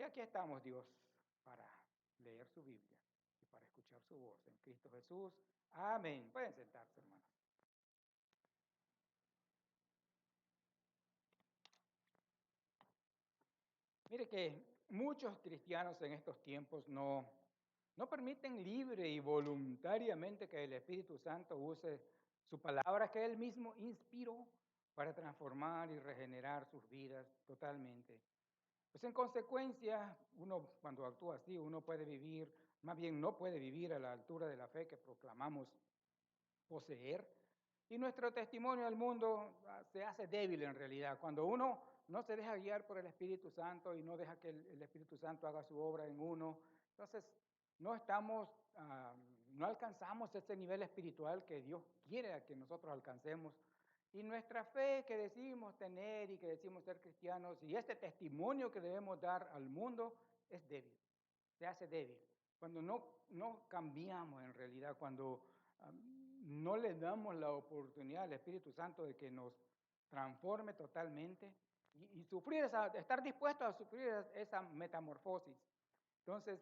aquí estamos, Dios, para leer su Biblia y para escuchar su voz en Cristo Jesús. Amén. Pueden sentarse, hermanos. Mire que muchos cristianos en estos tiempos no permiten libre y voluntariamente que el Espíritu Santo use su palabra que Él mismo inspiró para transformar y regenerar sus vidas totalmente. Pues en consecuencia, uno cuando actúa así, uno puede vivir, más bien no puede vivir a la altura de la fe que proclamamos poseer. Y nuestro testimonio al mundo se hace débil en realidad. Cuando uno no se deja guiar por el Espíritu Santo y no deja que el Espíritu Santo haga su obra en uno, entonces no alcanzamos ese nivel espiritual que Dios quiere que nosotros alcancemos. Y nuestra fe que decimos tener y que decimos ser cristianos y este testimonio que debemos dar al mundo es débil, se hace débil. Cuando no cambiamos en realidad, cuando no le damos la oportunidad al Espíritu Santo de que nos transforme totalmente y estar dispuestos a sufrir esa metamorfosis. Entonces,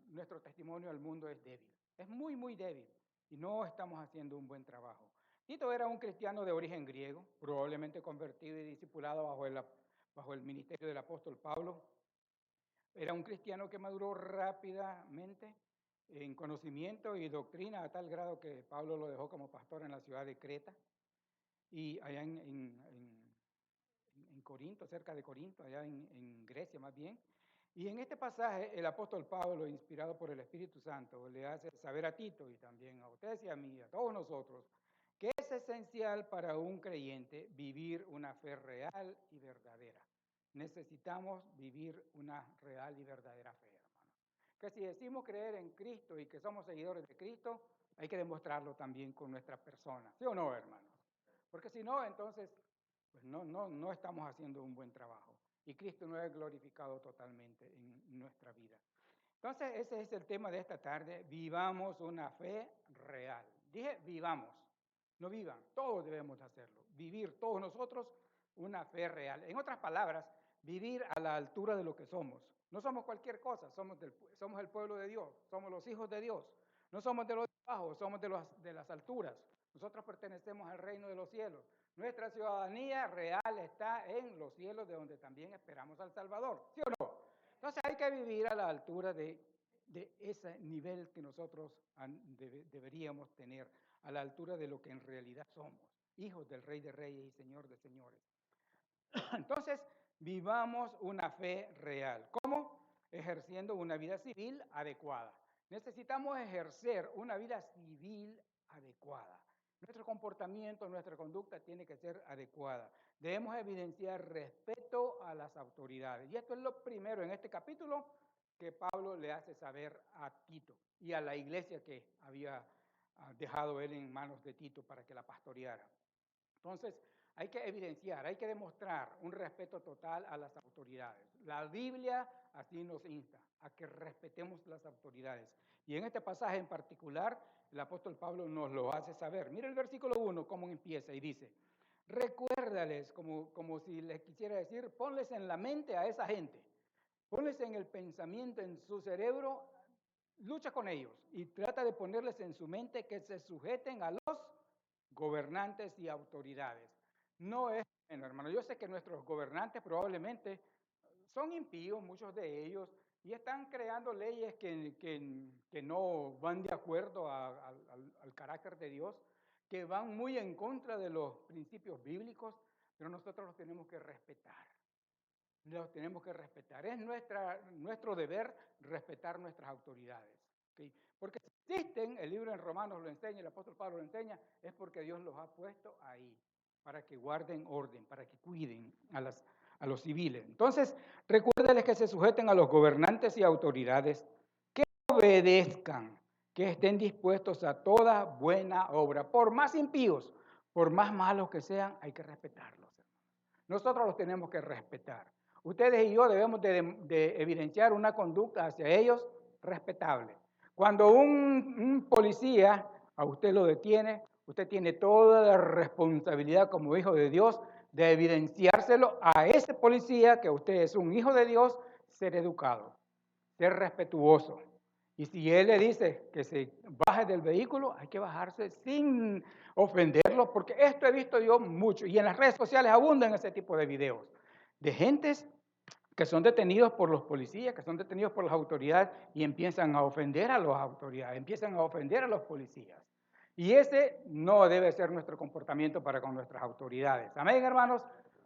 nuestro testimonio al mundo es débil, es muy, muy débil y no estamos haciendo un buen trabajo. Tito era un cristiano de origen griego, probablemente convertido y discipulado bajo el ministerio del apóstol Pablo. Era un cristiano que maduró rápidamente en conocimiento y doctrina a tal grado que Pablo lo dejó como pastor en la ciudad de Creta y allá en Corinto, cerca de Corinto, allá en Grecia más bien. Y en este pasaje el apóstol Pablo, inspirado por el Espíritu Santo, le hace saber a Tito y también a ustedes y a mí, a todos nosotros, que es esencial para un creyente vivir una fe real y verdadera. Necesitamos vivir una real y verdadera fe, hermano. Que si decimos creer en Cristo y que somos seguidores de Cristo, hay que demostrarlo también con nuestra persona, ¿sí o no, hermanos? Porque si no, entonces pues no estamos haciendo un buen trabajo. Y Cristo no es glorificado totalmente en nuestra vida. Entonces, ese es el tema de esta tarde. Vivamos una fe real. Dije, vivamos, no vivan. Todos debemos hacerlo. Vivir todos nosotros una fe real. En otras palabras, vivir a la altura de lo que somos. No somos cualquier cosa, somos el pueblo de Dios, somos los hijos de Dios. No somos de los bajos, somos de las alturas. Nosotros pertenecemos al reino de los cielos. Nuestra ciudadanía real está en los cielos, de donde también esperamos al Salvador, ¿sí o no? Entonces hay que vivir a la altura de ese nivel que nosotros deberíamos tener, a la altura de lo que en realidad somos, hijos del Rey de Reyes y Señor de Señores. Entonces, vivamos una fe real. ¿Cómo? Ejerciendo una vida civil adecuada. Necesitamos ejercer una vida civil adecuada. Nuestro comportamiento, nuestra conducta tiene que ser adecuada. Debemos evidenciar respeto a las autoridades. Y esto es lo primero en este capítulo que Pablo le hace saber a Tito y a la iglesia que había dejado él en manos de Tito para que la pastoreara. Entonces, hay que evidenciar, hay que demostrar un respeto total a las autoridades. La Biblia así nos insta a que respetemos las autoridades. Y en este pasaje en particular, el apóstol Pablo nos lo hace saber. Mira el versículo 1, cómo empieza y dice, recuérdales, como si les quisiera decir, ponles en la mente a esa gente, ponles en el pensamiento, en su cerebro, lucha con ellos y trata de ponerles en su mente que se sujeten a los gobernantes y autoridades. No es bueno, hermano. Yo sé que nuestros gobernantes probablemente son impíos, muchos de ellos, y están creando leyes que no van de acuerdo al carácter de Dios, que van muy en contra de los principios bíblicos, pero nosotros los tenemos que respetar. Los tenemos que respetar. Es nuestro deber respetar nuestras autoridades. ¿Okay? Porque si existen, el libro en Romanos lo enseña, el apóstol Pablo lo enseña, es porque Dios los ha puesto ahí, para que guarden orden, para que cuiden a los civiles. Entonces, recuérdenles que se sujeten a los gobernantes y autoridades, que obedezcan, que estén dispuestos a toda buena obra. Por más impíos, por más malos que sean, hay que respetarlos, hermanos. Nosotros los tenemos que respetar. Ustedes y yo debemos de evidenciar una conducta hacia ellos respetable. Cuando un policía a usted lo detiene, usted tiene toda la responsabilidad como hijo de Dios de evidenciárselo a ese policía que usted es un hijo de Dios ser educado, ser respetuoso. Y si él le dice que se baje del vehículo, hay que bajarse sin ofenderlo, porque esto he visto yo mucho. Y en las redes sociales abundan ese tipo de videos de gentes que son detenidos por los policías, que son detenidos por las autoridades y empiezan a ofender a las autoridades, empiezan a ofender a los policías. Y ese no debe ser nuestro comportamiento para con nuestras autoridades. Amén, hermanos.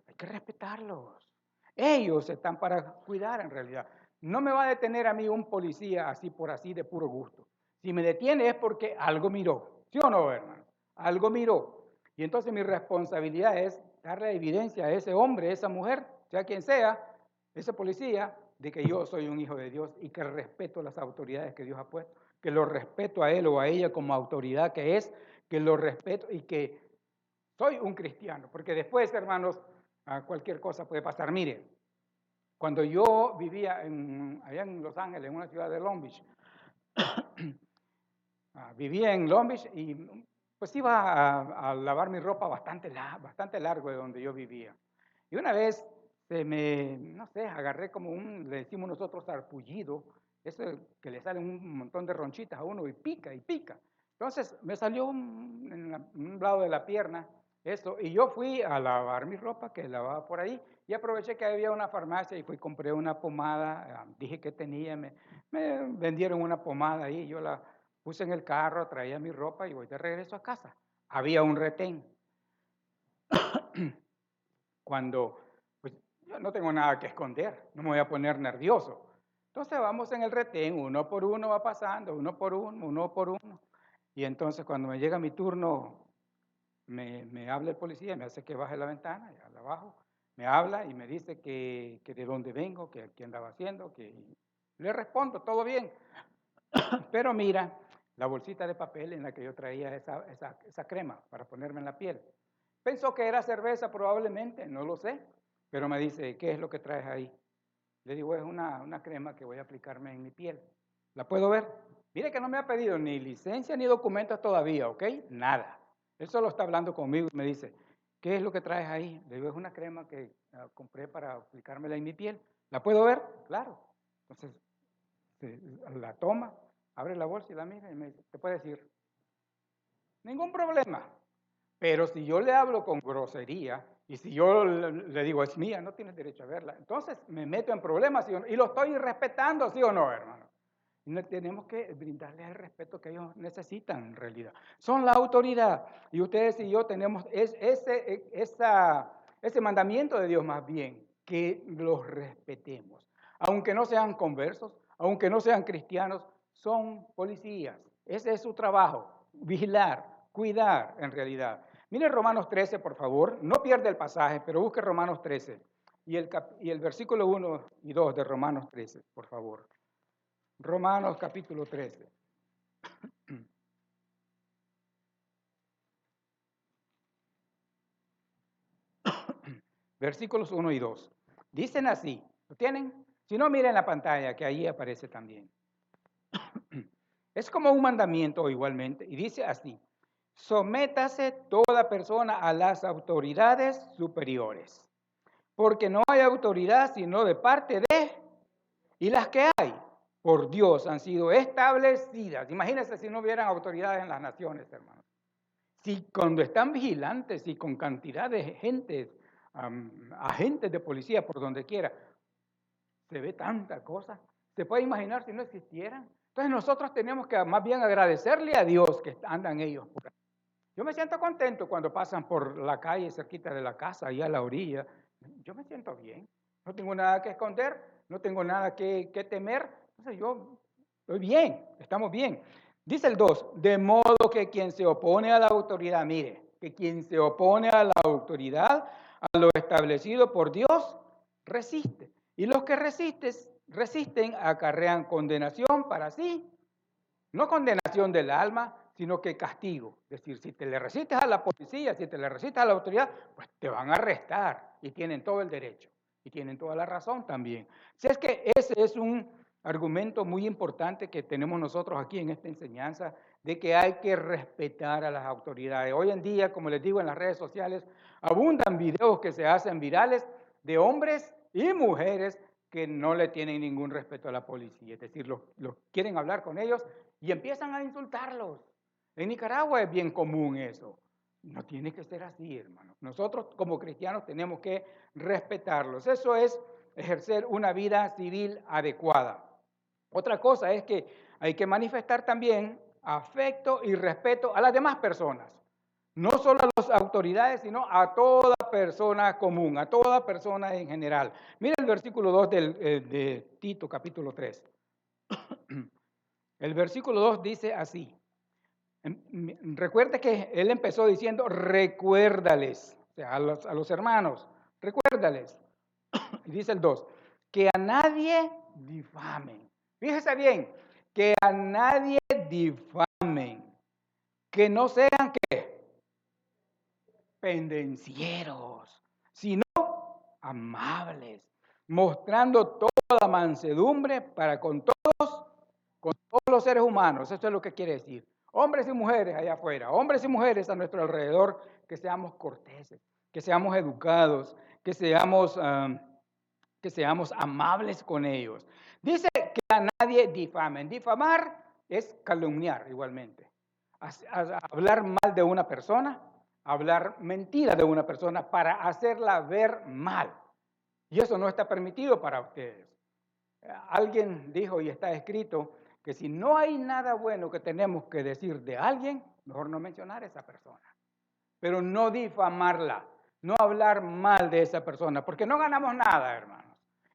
Hay que respetarlos. Ellos están para cuidar en realidad. No me va a detener a mí un policía así por así de puro gusto. Si me detiene es porque algo miró. ¿Sí o no, hermano? Algo miró. Y entonces mi responsabilidad es darle evidencia a ese hombre, a esa mujer, sea quien sea, ese policía, de que yo soy un hijo de Dios y que respeto las autoridades que Dios ha puesto, que lo respeto a él o a ella como autoridad que es, que lo respeto y que soy un cristiano, porque después, hermanos, cualquier cosa puede pasar. Mire, cuando yo vivía allá en Los Ángeles, en una ciudad de Long Beach, vivía en Long Beach y pues iba a lavar mi ropa bastante largo de donde yo vivía. Y una vez no sé, agarré como le decimos nosotros sarpullido, eso que le salen un montón de ronchitas a uno y pica y pica. Entonces me salió en un lado de la pierna eso, y yo fui a lavar mi ropa que lavaba por ahí y aproveché que había una farmacia y fui compré una pomada, dije que tenía, me vendieron una pomada ahí, yo la puse en el carro, traía mi ropa y voy de regreso a casa. Había un retén. Cuando, pues yo no tengo nada que esconder, no me voy a poner nervioso. Entonces vamos en el retén, uno por uno va pasando, uno por uno. Y entonces cuando me llega mi turno, me habla el policía, me hace que baje la ventana, ya la bajo, me habla y me dice que de dónde vengo, que qué andaba haciendo, que le respondo, todo bien. Pero mira, la bolsita de papel en la que yo traía esa crema para ponerme en la piel. Pensó que era cerveza probablemente, no lo sé, pero me dice, ¿qué es lo que traes ahí? Le digo, es una crema que voy a aplicarme en mi piel. ¿La puedo ver? Mire que no me ha pedido ni licencia ni documentos todavía, ¿ok? Nada. Él solo está hablando conmigo y me dice, ¿qué es lo que traes ahí? Le digo, es una crema que compré para aplicármela en mi piel. ¿La puedo ver? Claro. Entonces, la toma, abre la bolsa y la mira y me dice, ¿te puedes ir? Ningún problema. Pero si yo le hablo con grosería y si yo le digo, es mía, no tienes derecho a verla, entonces me meto en problemas ¿sí o no? Y lo estoy respetando, ¿sí o no, hermano? Y tenemos que brindarles el respeto que ellos necesitan en realidad. Son la autoridad y ustedes y yo tenemos ese mandamiento de Dios más bien, que los respetemos. Aunque no sean conversos, aunque no sean cristianos, son policías. Ese es su trabajo, vigilar, cuidar en realidad. Mire Romanos 13, por favor. No pierda el pasaje, pero busque Romanos 13 y el versículo 1 y 2 de Romanos 13, por favor. Romanos capítulo 13. Versículos 1 y 2. Dicen así, ¿lo tienen? Si no, miren la pantalla, que ahí aparece también. Es como un mandamiento igualmente, y dice así, sométase toda persona a las autoridades superiores, porque no hay autoridad sino de parte de, y las que hay por Dios han sido establecidas. Imagínense si no hubieran autoridades en las naciones, hermanos. Si cuando están vigilantes y con cantidad de gente, agentes de policía por donde quiera, se ve tanta cosa, se puede imaginar si no existieran. Entonces nosotros tenemos que más bien agradecerle a Dios que andan ellos por ahí. Yo me siento contento cuando pasan por la calle cerquita de la casa, ahí a la orilla. Yo me siento bien. No tengo nada que esconder, no tengo nada que temer. Entonces yo estoy bien, estamos bien. Dice el 2, de modo que quien se opone a la autoridad, mire, que quien se opone a la autoridad, a lo establecido por Dios, resiste. Y los que resisten acarrean condenación para sí, no condenación del alma, sino que castigo. Es decir, si te le resistes a la policía, si te le resistes a la autoridad, pues te van a arrestar y tienen todo el derecho y tienen toda la razón también. Si es que ese es un argumento muy importante que tenemos nosotros aquí en esta enseñanza, de que hay que respetar a las autoridades. Hoy en día, como les digo en las redes sociales, abundan videos que se hacen virales de hombres y mujeres que no le tienen ningún respeto a la policía. Es decir, los quieren hablar con ellos y empiezan a insultarlos. En Nicaragua es bien común eso. No tiene que ser así, hermanos. Nosotros como cristianos tenemos que respetarlos. Eso es ejercer una vida civil adecuada. Otra cosa es que hay que manifestar también afecto y respeto a las demás personas. No solo a las autoridades, sino a toda persona común, a toda persona en general. Mira el versículo 2 de Tito, capítulo 3. El versículo 2 dice así. Recuerda que él empezó diciendo, recuérdales, o sea, a los hermanos, recuérdales. Y dice el 2, que a nadie difamen. Fíjese bien, que a nadie difamen, que no sean ¿qué? Pendencieros, sino amables, mostrando toda mansedumbre para con todos los seres humanos. Eso es lo que quiere decir. Hombres y mujeres allá afuera, hombres y mujeres a nuestro alrededor, que seamos corteses, que seamos educados, que seamos amables con ellos. Dice que a nadie difamen. Difamar es calumniar igualmente. Hablar mal de una persona, hablar mentira de una persona para hacerla ver mal. Y eso no está permitido para ustedes. Alguien dijo, y está escrito, que si no hay nada bueno que tenemos que decir de alguien, mejor no mencionar a esa persona. Pero no difamarla, no hablar mal de esa persona, porque no ganamos nada, hermanos.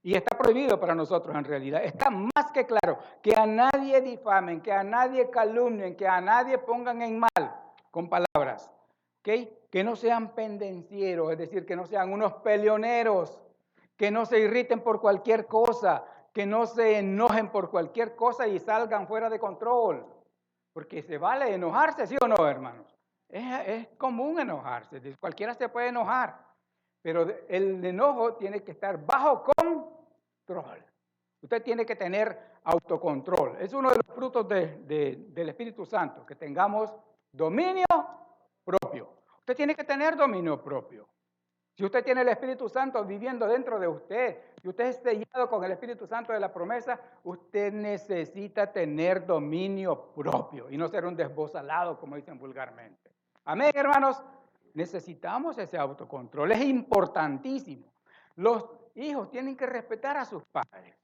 Y está prohibido para nosotros en realidad. Está más que claro que a nadie difamen, que a nadie calumnien, que a nadie pongan en mal con palabras. ¿Okay? Que no sean pendencieros, es decir, que no sean unos peleoneros, que no se irriten por cualquier cosa, que no se enojen por cualquier cosa y salgan fuera de control. Porque se vale enojarse, ¿sí o no, hermanos? Es común enojarse, cualquiera se puede enojar, pero el enojo tiene que estar bajo control. Usted tiene que tener autocontrol. Es uno de los frutos del Espíritu Santo, que tengamos dominio propio. Usted tiene que tener dominio propio. Si usted tiene el Espíritu Santo viviendo dentro de usted, si usted es sellado con el Espíritu Santo de la promesa, usted necesita tener dominio propio y no ser un desbozalado, como dicen vulgarmente. Amén, hermanos. Necesitamos ese autocontrol. Es importantísimo. Los hijos tienen que respetar a sus padres.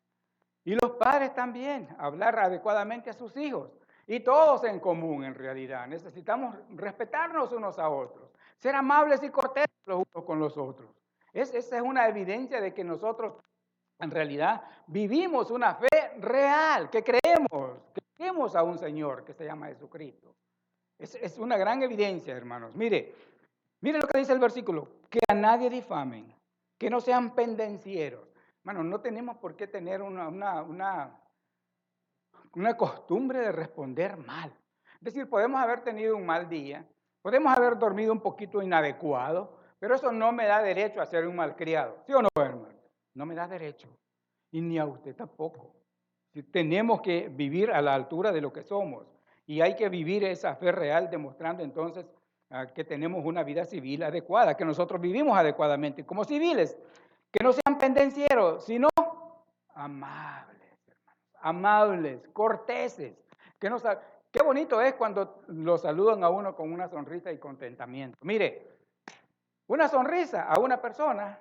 Y los padres también, hablar adecuadamente a sus hijos. Y todos en común, en realidad. Necesitamos respetarnos unos a otros. Ser amables y corteses los unos con los otros. Esa es una evidencia de que nosotros, en realidad, vivimos una fe real, que creemos a un Señor que se llama Jesucristo. Es una gran evidencia, hermanos. Mire lo que dice el versículo. Que a nadie difamen, que no sean pendencieros. Hermanos, no tenemos por qué tener una costumbre de responder mal. Es decir, podemos haber tenido un mal día, podemos haber dormido un poquito inadecuado, pero eso no me da derecho a ser un malcriado. ¿Sí o no, hermano? No me da derecho. Y ni a usted tampoco. Tenemos que vivir a la altura de lo que somos. Y hay que vivir esa fe real, demostrando entonces que tenemos una vida civil adecuada, que nosotros vivimos adecuadamente como civiles, que no sean pendencieros, sino amables, hermanos, amables, corteses. Que no, qué bonito es cuando lo saludan a uno con una sonrisa y contentamiento. Mire, una sonrisa a una persona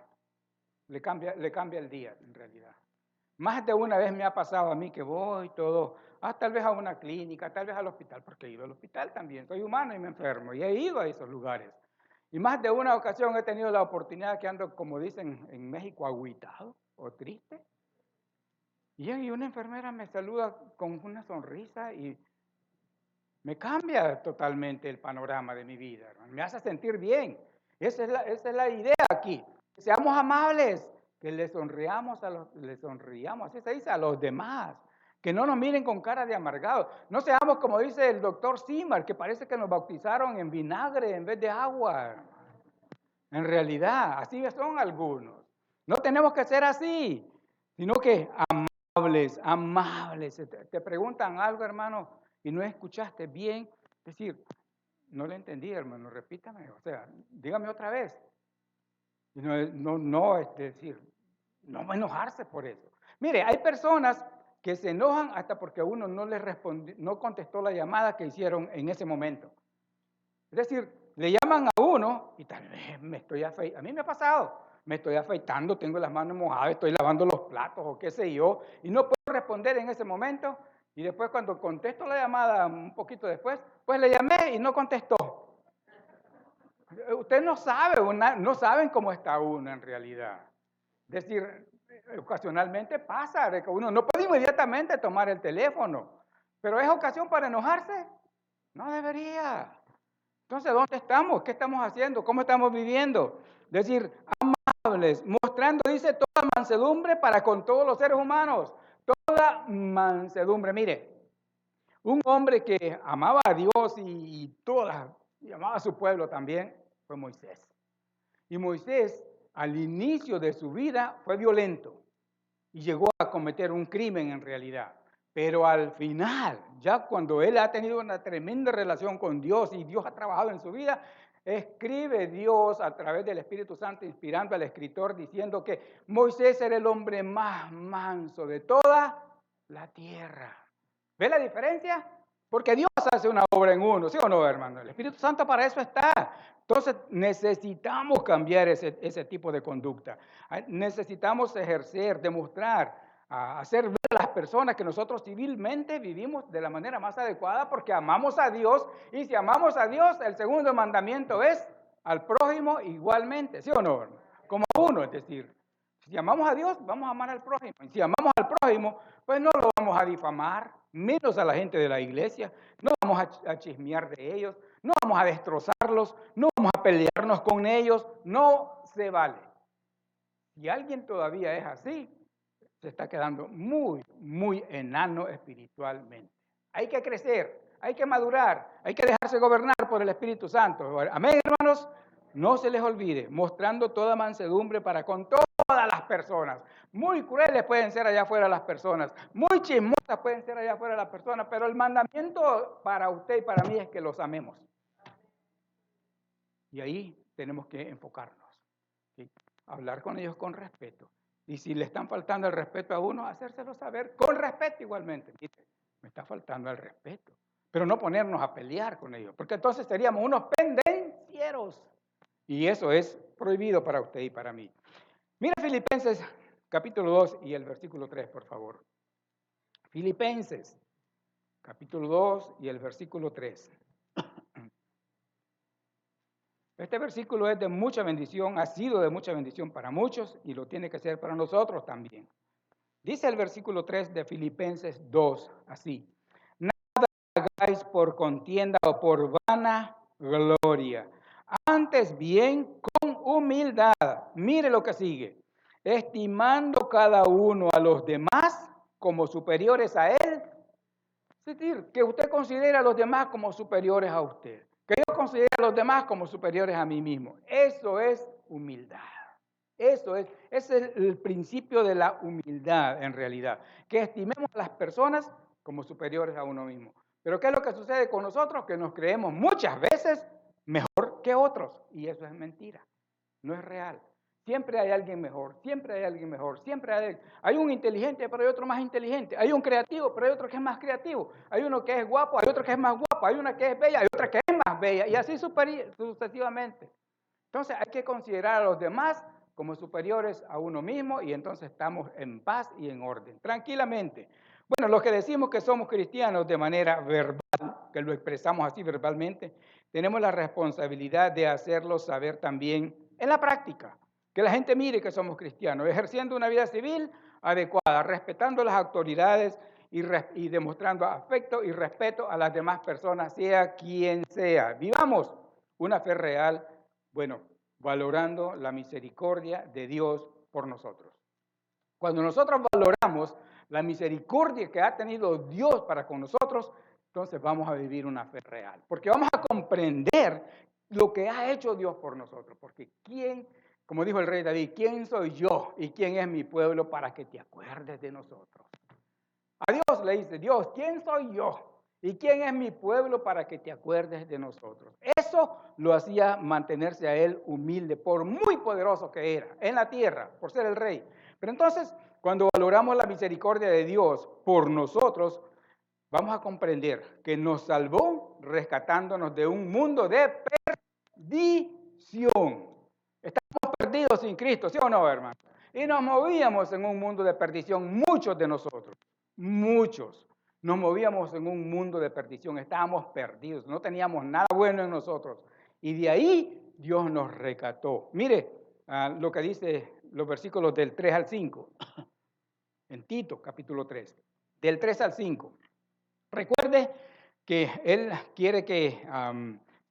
le cambia el día, en realidad. Más de una vez me ha pasado a mí que voy todo, tal vez a una clínica, tal vez al hospital, porque he ido al hospital también, soy humano y me enfermo, y he ido a esos lugares. Y más de una ocasión he tenido la oportunidad que ando, como dicen en México, agüitado o triste. Y una enfermera me saluda con una sonrisa y me cambia totalmente el panorama de mi vida, hermano. Me hace sentir bien. Esa es la idea aquí. Seamos amables, que le sonriamos así se dice, a los demás. Que no nos miren con cara de amargado. No seamos como dice el doctor Simar, que parece que nos bautizaron en vinagre en vez de agua. En realidad, así son algunos. No tenemos que ser así, sino que amables, amables. Te preguntan algo, hermano, y no escuchaste bien. Es decir, no le entendí, hermano, repítame. O sea, dígame otra vez. Es decir, no enojarse por eso. Mire, hay personas que se enojan hasta porque uno no les respondió, no contestó la llamada que hicieron en ese momento. Es decir, le llaman a uno y tal vez me estoy afeitando. A mí me ha pasado, me estoy afeitando, tengo las manos mojadas, estoy lavando los platos o qué sé yo, y no puedo responder en ese momento. Y después cuando contesto la llamada un poquito después, pues le llamé y no contestó. Usted no sabe, no saben cómo está uno en realidad. Es decir, ocasionalmente pasa de que uno no puede inmediatamente tomar el teléfono, pero ¿es ocasión para enojarse? No debería. Entonces, ¿dónde estamos? ¿Qué estamos haciendo? ¿Cómo estamos viviendo? Es decir, amables, mostrando, dice, toda mansedumbre para con todos los seres humanos. Toda mansedumbre. Mire, un hombre que amaba a Dios y amaba a su pueblo también fue Moisés. Y Moisés, al inicio de su vida, fue violento y llegó a cometer un crimen en realidad. Pero al final, ya cuando él ha tenido una tremenda relación con Dios y Dios ha trabajado en su vida, escribe Dios a través del Espíritu Santo, inspirando al escritor, diciendo que Moisés era el hombre más manso de toda la tierra. ¿Ve la diferencia? Porque Dios hace una obra en uno, ¿sí o no, hermano? El Espíritu Santo para eso está. Entonces necesitamos cambiar ese tipo de conducta. Necesitamos ejercer, demostrar, hacer ver a las personas que nosotros civilmente vivimos de la manera más adecuada porque amamos a Dios. Y si amamos a Dios, el segundo mandamiento es al prójimo igualmente, ¿sí o no, hermano? Como uno, es decir, si amamos a Dios, vamos a amar al prójimo. Y si amamos al prójimo, pues no lo vamos a difamar, menos a la gente de la iglesia. No vamos a chismear de ellos, no vamos a destrozarlos, no vamos a pelearnos con ellos. No se vale. Si alguien todavía es así, se está quedando muy, muy enano espiritualmente. Hay que crecer, hay que madurar, hay que dejarse gobernar por el Espíritu Santo. Amén, hermanos. No se les olvide, mostrando toda mansedumbre para con todas las personas. Muy crueles pueden ser allá afuera las personas, muy chismosas pueden ser allá afuera las personas, pero el mandamiento para usted y para mí es que los amemos. Y ahí tenemos que enfocarnos, ¿sí? Hablar con ellos con respeto. Y si le están faltando el respeto a uno, hacérselo saber con respeto igualmente. Mire, me está faltando el respeto. Pero no ponernos a pelear con ellos, porque entonces seríamos unos pendencieros. Y eso es prohibido para usted y para mí. Mira Filipenses capítulo 2 y el versículo 3, por favor. Filipenses capítulo 2 y el versículo 3. Este versículo es de mucha bendición, ha sido de mucha bendición para muchos y lo tiene que ser para nosotros también. Dice el versículo 3 de Filipenses 2, así: nada hagáis por contienda o por vana gloria, antes bien con humildad. Mire lo que sigue: estimando cada uno a los demás como superiores a él. Es decir, que usted considere a los demás como superiores a usted. Que yo considere a los demás como superiores a mí mismo. Eso es humildad. Ese es el principio de la humildad en realidad. Que estimemos a las personas como superiores a uno mismo. Pero ¿qué es lo que sucede con nosotros? Que nos creemos muchas veces mejor que otros. Y eso es mentira. No es real. Siempre hay alguien mejor, siempre hay alguien mejor, siempre hay un inteligente, pero hay otro más inteligente. Hay un creativo, pero hay otro que es más creativo. Hay uno que es guapo, hay otro que es más guapo. Hay una que es bella, hay otra que es más bella. Y así sucesivamente. Entonces hay que considerar a los demás como superiores a uno mismo y entonces estamos en paz y en orden, tranquilamente. Bueno, los que decimos que somos cristianos de manera verbal, que lo expresamos así verbalmente, tenemos la responsabilidad de hacerlo saber también en la práctica. Que la gente mire que somos cristianos, ejerciendo una vida civil adecuada, respetando las autoridades y demostrando afecto y respeto a las demás personas, sea quien sea. Vivamos una fe real, bueno, valorando la misericordia de Dios por nosotros. Cuando nosotros valoramos la misericordia que ha tenido Dios para con nosotros, entonces vamos a vivir una fe real. Porque vamos a comprender lo que ha hecho Dios por nosotros. Porque ¿quién, como dijo el rey David, quién soy yo y quién es mi pueblo para que te acuerdes de nosotros? A Dios le dice, Dios, ¿quién soy yo? ¿Y quién es mi pueblo para que te acuerdes de nosotros? Eso lo hacía mantenerse a él humilde, por muy poderoso que era en la tierra, por ser el rey. Pero entonces, cuando valoramos la misericordia de Dios por nosotros, vamos a comprender que nos salvó rescatándonos de un mundo de perdición. Estamos perdidos sin Cristo, ¿sí o no, hermano? Y nos movíamos en un mundo de perdición, muchos de nosotros, muchos. Nos movíamos en un mundo de perdición, estábamos perdidos, no teníamos nada bueno en nosotros. Y de ahí Dios nos rescató. Mire lo que dice los versículos del 3 al 5, en Tito capítulo 3, del 3 al 5. Recuerde que Él quiere que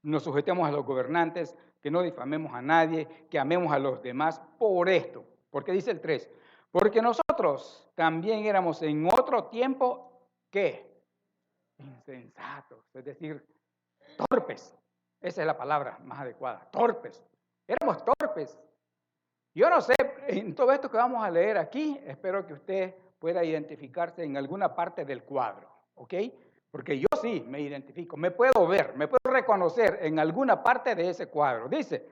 nos sujetemos a los gobernantes, que no difamemos a nadie, que amemos a los demás por esto. Porque dice el 3, porque nosotros también éramos en otro tiempo, ¿qué? Insensatos, es decir, torpes. Esa es la palabra más adecuada, torpes. Éramos torpes. Yo no sé, en todo esto que vamos a leer aquí, espero que usted pueda identificarse en alguna parte del cuadro, ¿ok? Porque yo sí me identifico, me puedo ver, me puedo reconocer en alguna parte de ese cuadro. Dice,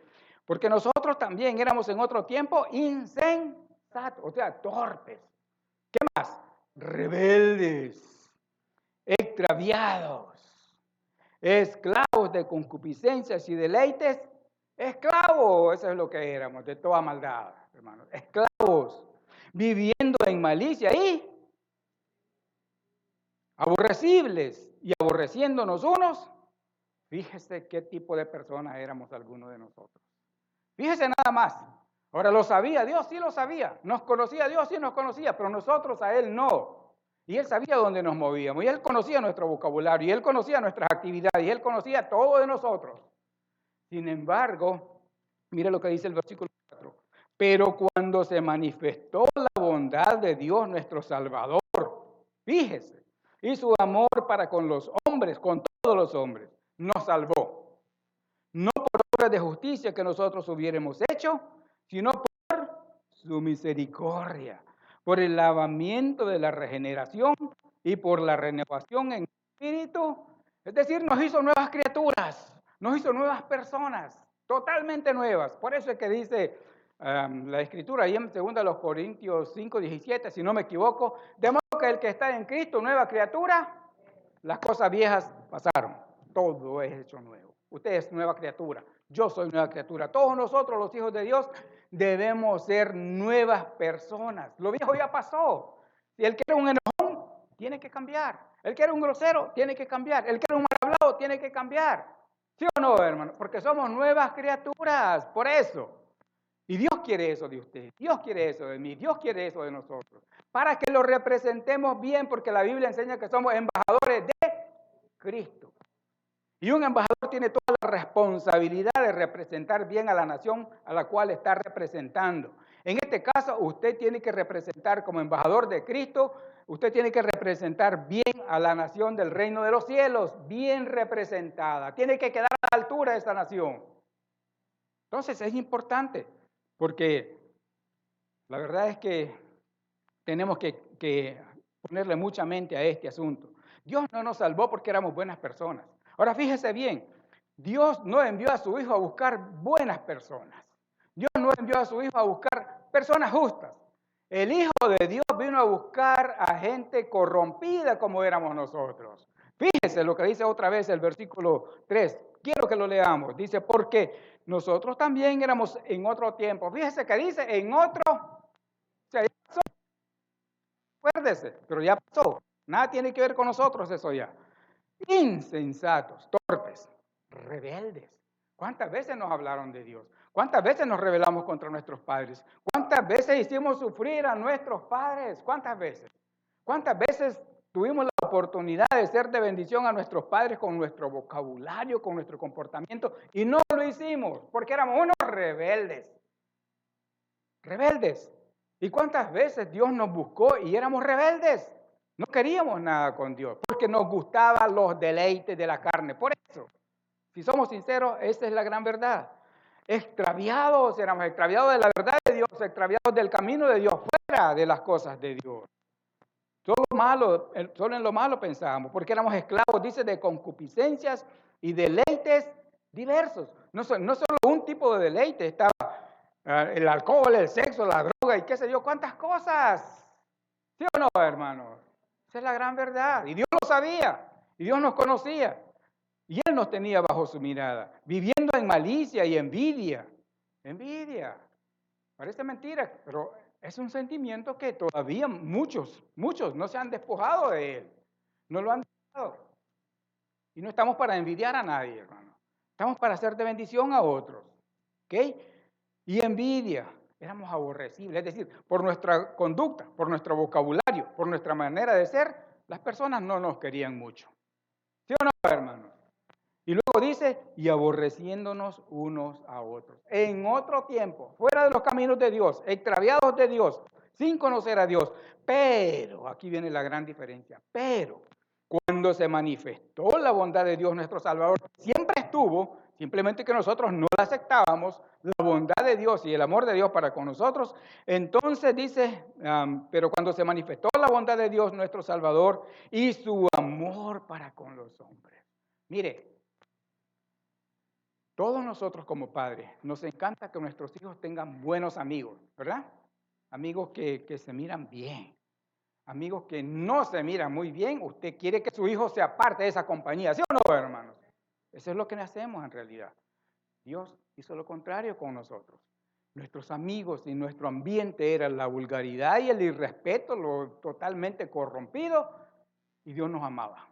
porque nosotros también éramos en otro tiempo insensatos, o sea, torpes. ¿Qué más? Rebeldes, extraviados, esclavos de concupiscencias y deleites. Esclavos, eso es lo que éramos, de toda maldad, hermanos. Esclavos, viviendo en malicia y aborrecibles y aborreciéndonos unos. Fíjese qué tipo de personas éramos algunos de nosotros. Fíjese nada más. Ahora lo sabía, Dios sí lo sabía. Nos conocía, Dios sí nos conocía, pero nosotros a Él no. Y Él sabía dónde nos movíamos, y Él conocía nuestro vocabulario, y Él conocía nuestras actividades, y Él conocía todo de nosotros. Sin embargo, mire lo que dice el versículo 4. Pero cuando se manifestó la bondad de Dios nuestro Salvador, fíjese, y su amor para con los hombres, con todos los hombres, nos salvó. No por obras de justicia que nosotros hubiéramos hecho, sino por su misericordia, por el lavamiento de la regeneración y por la renovación en espíritu. Es decir, nos hizo nuevas criaturas, nos hizo nuevas personas, totalmente nuevas. Por eso es que dice la Escritura ahí en 2 Corintios 5, 17, si no me equivoco, de modo que el que está en Cristo, nueva criatura, las cosas viejas pasaron, todo es hecho nuevo. Usted es nueva criatura, yo soy nueva criatura. Todos nosotros, los hijos de Dios, debemos ser nuevas personas. Lo viejo ya pasó. Si el que era un enojón, tiene que cambiar. El que era un grosero, tiene que cambiar. El que era un mal hablado, tiene que cambiar. ¿Sí o no, hermano? Porque somos nuevas criaturas, por eso. Y Dios quiere eso de usted, Dios quiere eso de mí, Dios quiere eso de nosotros. Para que lo representemos bien, porque la Biblia enseña que somos embajadores de Cristo. Y un embajador tiene toda la responsabilidad de representar bien a la nación a la cual está representando. En este caso, usted tiene que representar como embajador de Cristo, usted tiene que representar bien a la nación del reino de los cielos, bien representada. Tiene que quedar a la altura de esta nación. Entonces es importante, porque la verdad es que tenemos que ponerle mucha mente a este asunto. Dios no nos salvó porque éramos buenas personas. Ahora fíjese bien, Dios no envió a su Hijo a buscar buenas personas. Dios no envió a su Hijo a buscar personas justas. El Hijo de Dios vino a buscar a gente corrompida como éramos nosotros. Fíjese lo que dice otra vez el versículo 3. Quiero que lo leamos. Dice, porque nosotros también éramos en otro tiempo. Fíjese que dice en otro. O sea, ya pasó. Acuérdese, pero ya pasó. Nada tiene que ver con nosotros eso ya. Insensatos, torpes, rebeldes. ¿Cuántas veces nos hablaron de Dios? ¿Cuántas veces nos rebelamos contra nuestros padres? ¿Cuántas veces hicimos sufrir a nuestros padres? ¿Cuántas veces? ¿Cuántas veces tuvimos la oportunidad de ser de bendición a nuestros padres con nuestro vocabulario, con nuestro comportamiento? Y no lo hicimos porque éramos unos rebeldes. Rebeldes. ¿Y cuántas veces Dios nos buscó y éramos rebeldes? No queríamos nada con Dios porque nos gustaban los deleites de la carne. Por eso, si somos sinceros, esa es la gran verdad. Extraviados, éramos extraviados de la verdad de Dios, extraviados del camino de Dios, fuera de las cosas de Dios. Solo en lo malo pensábamos, porque éramos esclavos, dice, de concupiscencias y deleites diversos. No solo un tipo de deleite, estaba el alcohol, el sexo, la droga y qué sé yo, cuántas cosas. ¿Sí o no, hermanos? Esa es la gran verdad. Y Dios lo sabía, y Dios nos conocía, y Él nos tenía bajo su mirada, viviendo en malicia y envidia. Envidia. Parece mentira, pero es un sentimiento que todavía muchos no se han despojado de él. No lo han dejado. Y no estamos para envidiar a nadie, hermano. Estamos para hacer de bendición a otros. ¿Ok? Y envidia. Éramos aborrecibles. Es decir, por nuestra conducta, por nuestro vocabulario, por nuestra manera de ser, las personas no nos querían mucho. ¿Sí o no, hermanos? Y luego dice, y aborreciéndonos unos a otros. En otro tiempo, fuera de los caminos de Dios, extraviados de Dios, sin conocer a Dios. Pero, aquí viene la gran diferencia, pero cuando se manifestó la bondad de Dios nuestro Salvador, siempre estuvo, simplemente que nosotros no la aceptábamos, la bondad de Dios y el amor de Dios para con nosotros. Entonces dice, pero cuando se manifestó la bondad de Dios nuestro Salvador y su amor para con los hombres. Mire, todos nosotros como padres nos encanta que nuestros hijos tengan buenos amigos, ¿verdad? Amigos que se miran bien, amigos que no se miran muy bien. Usted quiere que su hijo sea parte de esa compañía, ¿sí o no, hermanos? Eso es lo que hacemos en realidad. Dios hizo lo contrario con nosotros. Nuestros amigos y nuestro ambiente era la vulgaridad y el irrespeto, lo totalmente corrompido, y Dios nos amaba.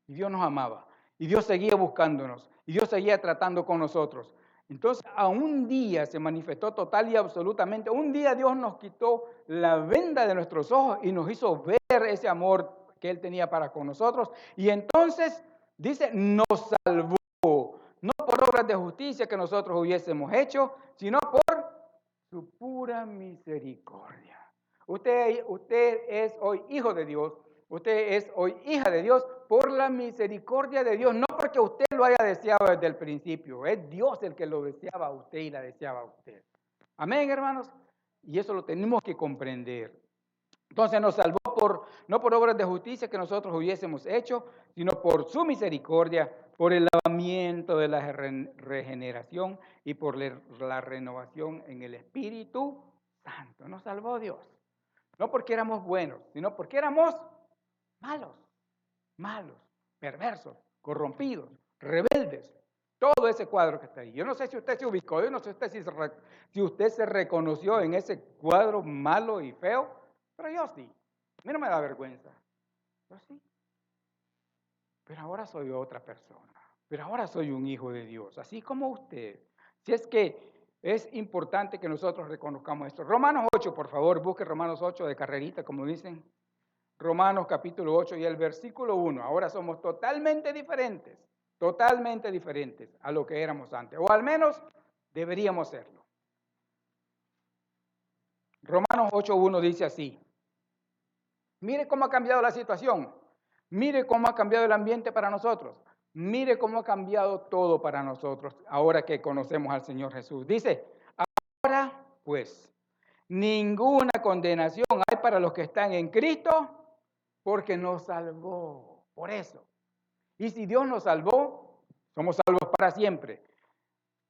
Y Dios nos amaba. Y Dios seguía buscándonos. Y Dios seguía tratando con nosotros. Entonces, a un día se manifestó total y absolutamente. Un día Dios nos quitó la venda de nuestros ojos y nos hizo ver ese amor que Él tenía para con nosotros. Y entonces, dice, nos salvó. No por obras de justicia que nosotros hubiésemos hecho, sino por su pura misericordia. Usted es hoy hijo de Dios. Usted es hoy hija de Dios por la misericordia de Dios, no porque usted lo haya deseado desde el principio. Es Dios el que lo deseaba a usted y la deseaba a usted. Amén, hermanos. Y eso lo tenemos que comprender. Entonces nos salvó no por obras de justicia que nosotros hubiésemos hecho, sino por su misericordia, por el lavamiento de la regeneración y por la renovación en el Espíritu Santo. Nos salvó Dios. No porque éramos buenos, sino porque éramos malos, perversos, corrompidos, rebeldes. Todo ese cuadro que está ahí. Yo no sé si usted se ubicó, yo no sé si usted se reconoció en ese cuadro malo y feo, pero yo sí. A mí no me da vergüenza. Yo sí. Pero ahora soy otra persona. Pero ahora soy un hijo de Dios, así como usted. Si es que es importante que nosotros reconozcamos esto. Romanos 8, por favor, busque Romanos 8 de carrerita, como dicen. Romanos capítulo 8 y el versículo 1. Ahora somos totalmente diferentes a lo que éramos antes, o al menos deberíamos serlo. Romanos 8:1 dice así. Mire cómo ha cambiado la situación. Mire cómo ha cambiado el ambiente para nosotros. Mire cómo ha cambiado todo para nosotros ahora que conocemos al Señor Jesús. Dice, ahora pues, ninguna condenación hay para los que están en Cristo porque nos salvó. Por eso. Y si Dios nos salvó, somos salvos para siempre.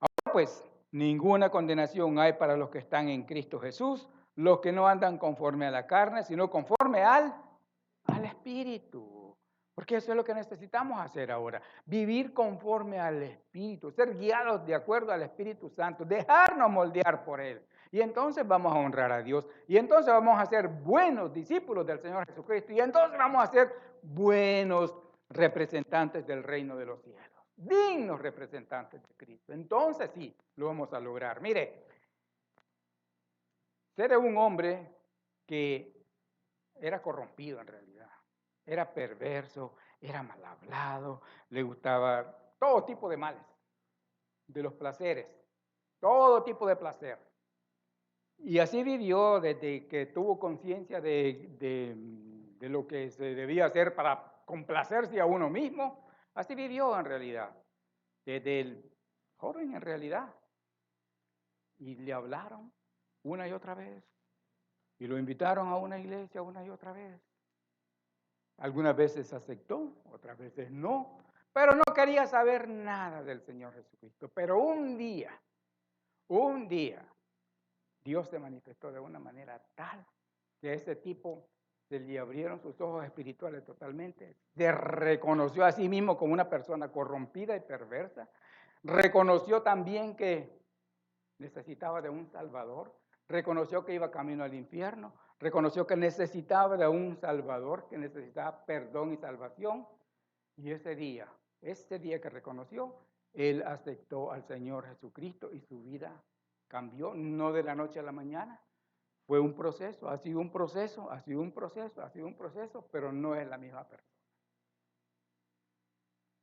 Ahora pues, ninguna condenación hay para los que están en Cristo Jesús, los que no andan conforme a la carne, sino conforme al Espíritu. Porque eso es lo que necesitamos hacer ahora. Vivir conforme al Espíritu, ser guiados de acuerdo al Espíritu Santo, dejarnos moldear por Él. Y entonces vamos a honrar a Dios. Y entonces vamos a ser buenos discípulos del Señor Jesucristo. Y entonces vamos a ser buenos representantes del reino de los cielos. Dignos representantes de Cristo. Entonces sí, lo vamos a lograr. Mire, ser un hombre que era corrompido en realidad. Era perverso, era mal hablado, le gustaba todo tipo de males, de los placeres, todo tipo de placer. Y así vivió desde que tuvo conciencia de lo que se debía hacer para complacerse a uno mismo. Así vivió en realidad, desde el joven en realidad. Y le hablaron una y otra vez. Y lo invitaron a una iglesia una y otra vez. Algunas veces aceptó, otras veces no, pero no quería saber nada del Señor Jesucristo. Pero un día, Dios se manifestó de una manera tal que a ese tipo se le abrieron sus ojos espirituales totalmente. Se reconoció a sí mismo como una persona corrompida y perversa. Reconoció también que necesitaba de un Salvador. Reconoció que iba camino al infierno. Reconoció que necesitaba de un Salvador, que necesitaba perdón y salvación. Y ese día que reconoció, él aceptó al Señor Jesucristo y su vida cambió, no de la noche a la mañana. Fue un proceso, ha sido un proceso, ha sido un proceso, ha sido un proceso, pero no es la misma persona.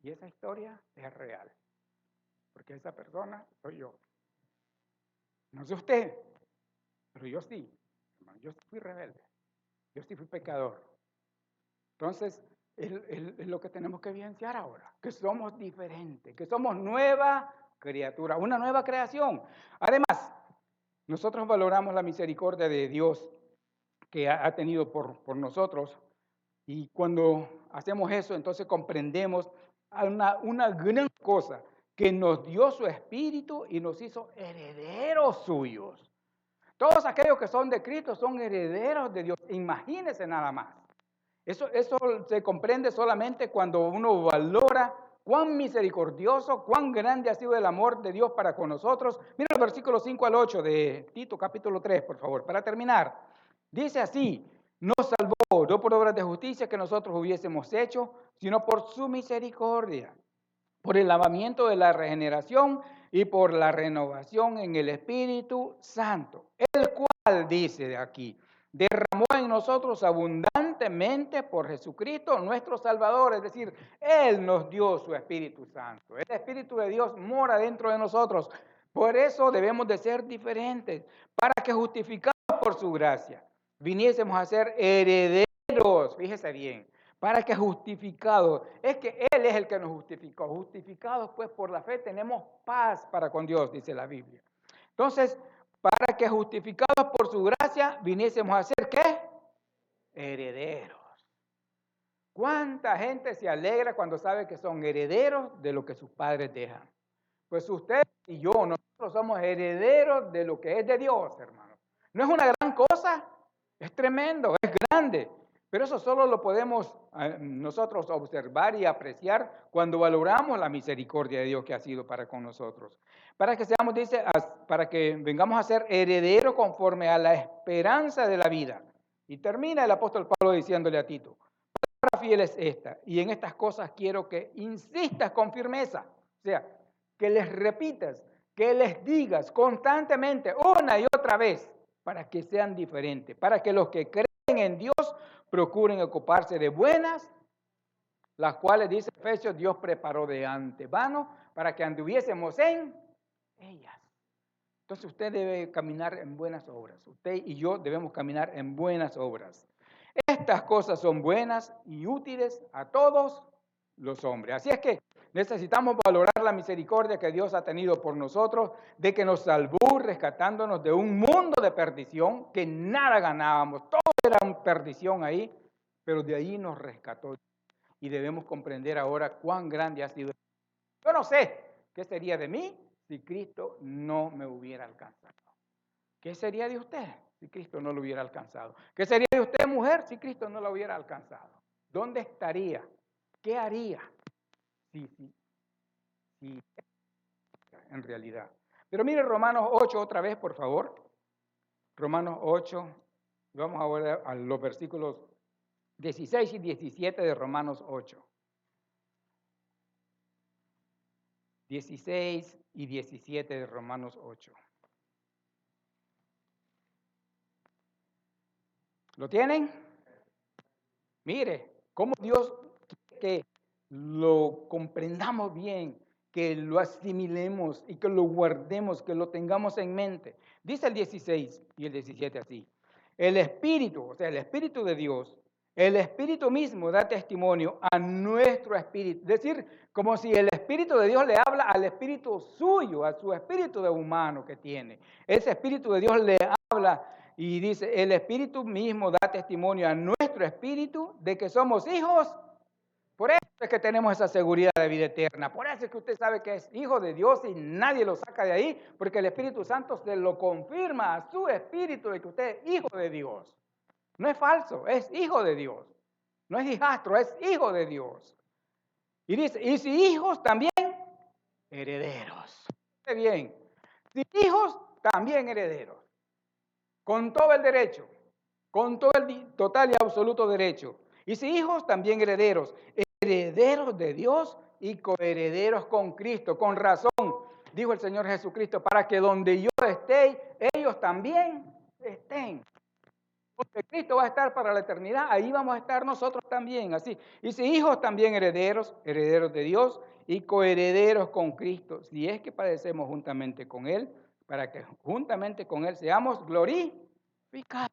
Y esa historia es real, porque esa persona soy yo. No sé usted, pero yo sí, hermano, yo sí fui rebelde, yo sí fui pecador. Entonces, es lo que tenemos que evidenciar ahora, que somos diferentes, que somos nueva criatura, una nueva creación. Además, nosotros valoramos la misericordia de Dios que ha tenido por nosotros, y cuando hacemos eso, entonces comprendemos una gran cosa, que nos dio su espíritu y nos hizo herederos suyos. Todos aquellos que son de Cristo son herederos de Dios. Imagínense nada más. Eso se comprende solamente cuando uno valora cuán misericordioso, cuán grande ha sido el amor de Dios para con nosotros. Mira el versículo 5 al 8 de Tito, capítulo 3, por favor, para terminar. Dice así: nos salvó, no por obras de justicia que nosotros hubiésemos hecho, sino por su misericordia, por el lavamiento de la regeneración y por la renovación en el Espíritu Santo, el cual, dice de aquí, derramó en nosotros abundantemente por Jesucristo nuestro Salvador. Es decir, Él nos dio su Espíritu Santo. El Espíritu de Dios mora dentro de nosotros. Por eso debemos de ser diferentes, para que justificados por su gracia, viniésemos a ser herederos, fíjese bien, para que justificados, es que Él es el que nos justificó. Justificados pues por la fe tenemos paz para con Dios, dice la Biblia. Entonces, para que justificados por su gracia viniésemos a ser ¿qué? Herederos. ¿Cuánta gente se alegra cuando sabe que son herederos de lo que sus padres dejan? Pues usted y yo, nosotros somos herederos de lo que es de Dios, hermano. ¿No es una gran cosa? Es tremendo, es grande. Pero eso solo lo podemos nosotros observar y apreciar cuando valoramos la misericordia de Dios que ha sido para con nosotros. Para que seamos, dice, para que vengamos a ser herederos conforme a la esperanza de la vida. Y termina el apóstol Pablo diciéndole a Tito: palabra fiel es esta, y en estas cosas quiero que insistas con firmeza. O sea, que les repitas, que les digas constantemente una y otra vez, para que sean diferentes, para que los que creen en Dios procuren ocuparse de buenas, las cuales, dice Efesios, Dios preparó de antemano para que anduviésemos en ellas. Entonces usted debe caminar en buenas obras. Usted y yo debemos caminar en buenas obras. Estas cosas son buenas y útiles a todos los hombres. Así es que necesitamos valorar la misericordia que Dios ha tenido por nosotros, de que nos salvó rescatándonos de un mundo de perdición, que nada ganábamos, todo era perdición ahí, pero de ahí nos rescató. Y debemos comprender ahora cuán grande ha sido. Yo no sé qué sería de mí si Cristo no me hubiera alcanzado. ¿Qué sería de usted si Cristo no lo hubiera alcanzado? ¿Qué sería de usted, mujer, si Cristo no lo hubiera alcanzado? ¿Dónde estaría? ¿Qué haría? Sí, en realidad. Pero mire Romanos 8 otra vez, por favor. Romanos 8, vamos a ver a los versículos 16 y 17 de Romanos 8. 16 y 17 de Romanos 8. ¿Lo tienen? Mire, cómo Dios quiere que lo comprendamos bien, que lo asimilemos y que lo guardemos, que lo tengamos en mente. Dice el 16 y el 17 así: el Espíritu, o sea, el Espíritu de Dios, el Espíritu mismo da testimonio a nuestro espíritu. Es decir, como si el Espíritu de Dios le habla al espíritu suyo, a su espíritu de humano que tiene. Ese Espíritu de Dios le habla y dice: el Espíritu mismo da testimonio a nuestro espíritu de que somos hijos. Por eso Es que tenemos esa seguridad de vida eterna. Por eso es que usted sabe que es hijo de Dios y nadie lo saca de ahí, porque el Espíritu Santo se lo confirma a su espíritu de que usted es hijo de Dios. No es falso, es hijo de Dios. No es hijastro, es hijo de Dios. Y dice, y si hijos también, herederos. Bien, si hijos también herederos, con todo el derecho, con todo el total y absoluto derecho. Y si hijos también herederos, herederos de Dios y coherederos con Cristo. Con razón, dijo el Señor Jesucristo, para que donde yo esté, ellos también estén. Porque Cristo va a estar para la eternidad, ahí vamos a estar nosotros también, así. Y si hijos también herederos, herederos de Dios y coherederos con Cristo, si es que padecemos juntamente con Él, para que juntamente con Él seamos glorificados.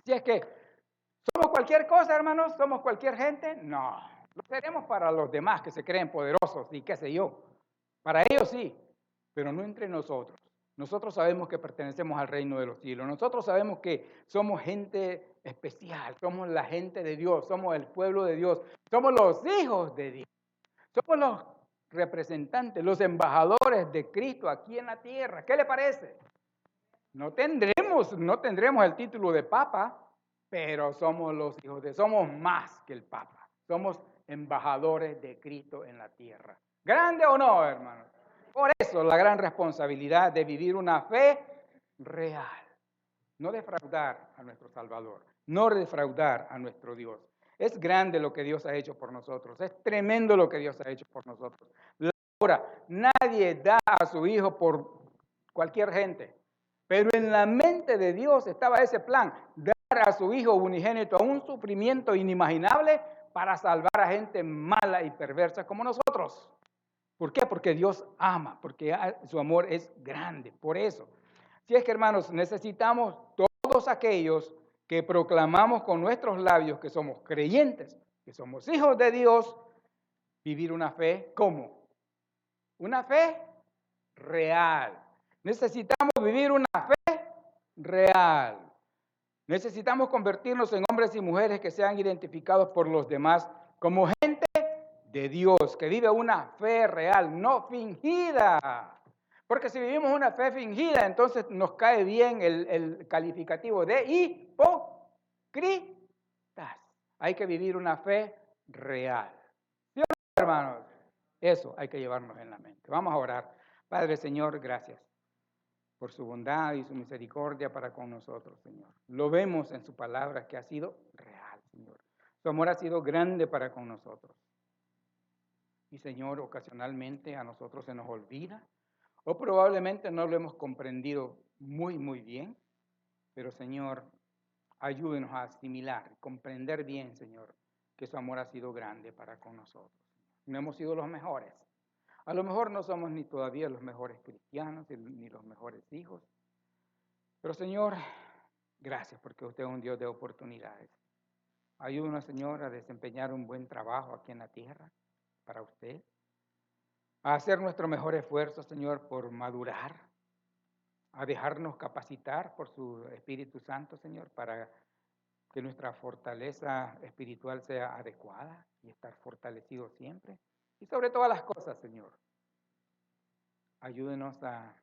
Si es que somos cualquier cosa, hermanos, somos cualquier gente, no. Lo seremos para los demás que se creen poderosos y qué sé yo. Para ellos sí, pero no entre nosotros. Nosotros sabemos que pertenecemos al reino de los cielos. Nosotros sabemos que somos gente especial, somos la gente de Dios, somos el pueblo de Dios, somos los hijos de Dios, somos los representantes, los embajadores de Cristo aquí en la tierra. ¿Qué le parece? No tendremos el título de papa, pero somos los hijos de, somos más que el papa. Somos embajadores de Cristo en la tierra. ¿Grande o no, hermanos? Por eso la gran responsabilidad de vivir una fe real. No defraudar a nuestro Salvador, no defraudar a nuestro Dios. Es grande lo que Dios ha hecho por nosotros, es tremendo lo que Dios ha hecho por nosotros. Ahora, nadie da a su hijo por cualquier gente, pero en la mente de Dios estaba ese plan, dar a su hijo unigénito a un sufrimiento inimaginable para salvar a gente mala y perversa como nosotros. ¿Por qué? Porque Dios ama, porque su amor es grande, por eso. Si es que, hermanos, necesitamos todos aquellos que proclamamos con nuestros labios que somos creyentes, que somos hijos de Dios, vivir una fe, ¿cómo? Una fe real. Necesitamos vivir una fe real. Necesitamos convertirnos en hombres y mujeres que sean identificados por los demás como gente de Dios, que vive una fe real, no fingida. Porque si vivimos una fe fingida, entonces nos cae bien el calificativo de hipócritas. Hay que vivir una fe real. ¿Sí, hermanos? Eso hay que llevarnos en la mente. Vamos a orar. Padre Señor, gracias por su bondad y su misericordia para con nosotros, Señor. Lo vemos en su palabra que ha sido real, Señor. Su amor ha sido grande para con nosotros. Y, Señor, ocasionalmente a nosotros se nos olvida o probablemente no lo hemos comprendido muy bien, pero, Señor, ayúdenos a asimilar, comprender bien, Señor, que su amor ha sido grande para con nosotros. No hemos sido los mejores. A lo mejor no somos ni todavía los mejores cristianos, ni los mejores hijos. Pero, Señor, gracias porque usted es un Dios de oportunidades. Ayúdanos, Señor, a desempeñar un buen trabajo aquí en la tierra para usted. A hacer nuestro mejor esfuerzo, Señor, por madurar. A dejarnos capacitar por su Espíritu Santo, Señor, para que nuestra fortaleza espiritual sea adecuada y estar fortalecido siempre. Y sobre todas las cosas, Señor, ayúdenos a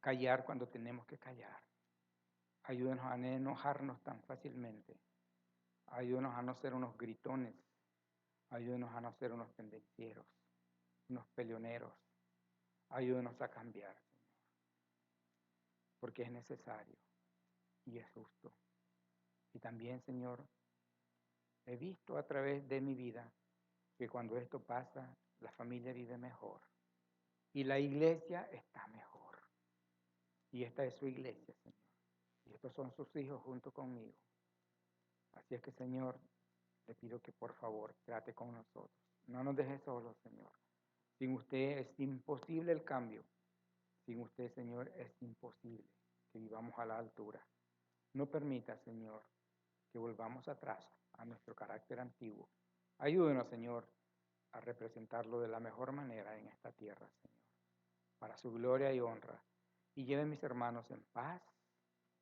callar cuando tenemos que callar. Ayúdenos a no enojarnos tan fácilmente. Ayúdenos a no ser unos gritones. Ayúdenos a no ser unos pendencieros, unos peleoneros. Ayúdenos a cambiar, Señor, porque es necesario y es justo. Y también, Señor, he visto a través de mi vida que cuando esto pasa, la familia vive mejor y la iglesia está mejor. Y esta es su iglesia, Señor. Y estos son sus hijos junto conmigo. Así es que, Señor, le pido que por favor trate con nosotros. No nos deje solos, Señor. Sin usted es imposible el cambio. Sin usted, Señor, es imposible que vivamos a la altura. No permita, Señor, que volvamos atrás a nuestro carácter antiguo. Ayúdenos, Señor, a representarlo de la mejor manera en esta tierra, Señor, para su gloria y honra. Y lleve a mis hermanos en paz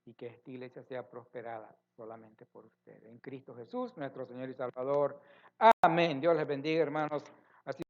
y que esta iglesia sea prosperada solamente por ustedes. En Cristo Jesús, nuestro Señor y Salvador. Amén. Dios les bendiga, hermanos. Así